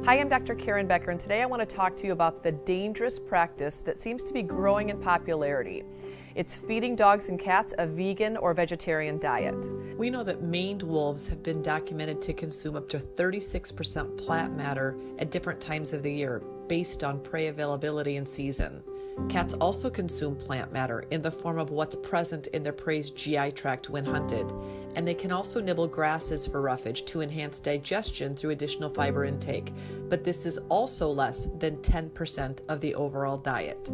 Hi, I'm Dr. Karen Becker, and today I want to talk to you about the dangerous practice that seems to be growing in popularity. It's feeding dogs and cats a vegan or vegetarian diet. We know that maned wolves have been documented to consume up to 36% plant matter at different times of the year based on prey availability and season. Cats also consume plant matter in the form of what's present in their prey's GI tract when hunted, and they can also nibble grasses for roughage to enhance digestion through additional fiber intake, but this is also less than 10% of the overall diet.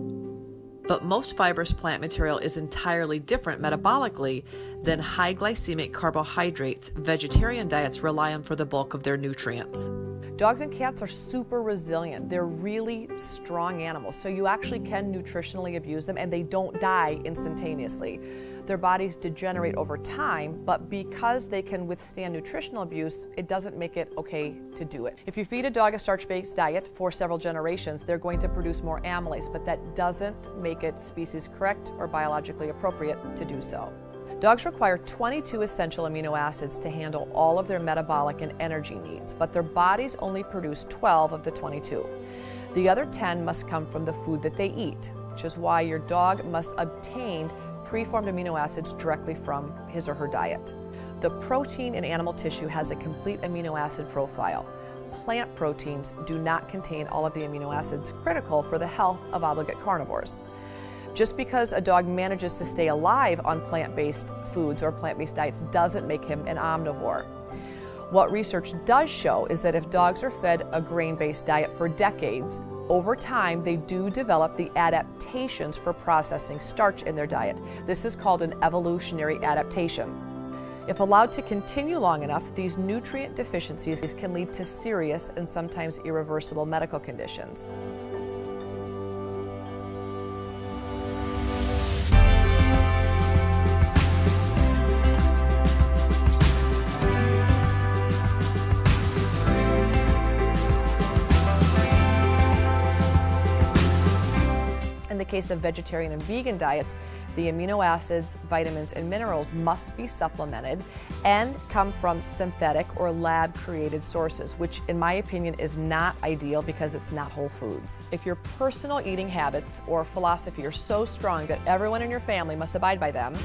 But most fibrous plant material is entirely different metabolically than high glycemic carbohydrates vegetarian diets rely on for the bulk of their nutrients. Dogs and cats are super resilient. They're really strong animals, so you actually can nutritionally abuse them and they don't die instantaneously. Their bodies degenerate over time, but because they can withstand nutritional abuse, it doesn't make it okay to do it. If you feed a dog a starch-based diet for several generations, they're going to produce more amylase, but that doesn't make it species correct or biologically appropriate to do so. Dogs require 22 essential amino acids to handle all of their metabolic and energy needs, but their bodies only produce 12 of the 22. The other 10 must come from the food that they eat, which is why your dog must obtain preformed amino acids directly from his or her diet. The protein in animal tissue has a complete amino acid profile. Plant proteins do not contain all of the amino acids critical for the health of obligate carnivores. Just because a dog manages to stay alive on plant-based foods or plant-based diets doesn't make him an omnivore. What research does show is that if dogs are fed a grain-based diet for decades, over time they do develop the adaptations for processing starch in their diet. This is called an evolutionary adaptation. If allowed to continue long enough, these nutrient deficiencies can lead to serious and sometimes irreversible medical conditions. In the case of vegetarian and vegan diets, the amino acids, vitamins, and minerals must be supplemented and come from synthetic or lab-created sources, which in my opinion is not ideal because it's not whole foods. If your personal eating habits or philosophy are so strong that everyone in your family must abide by them,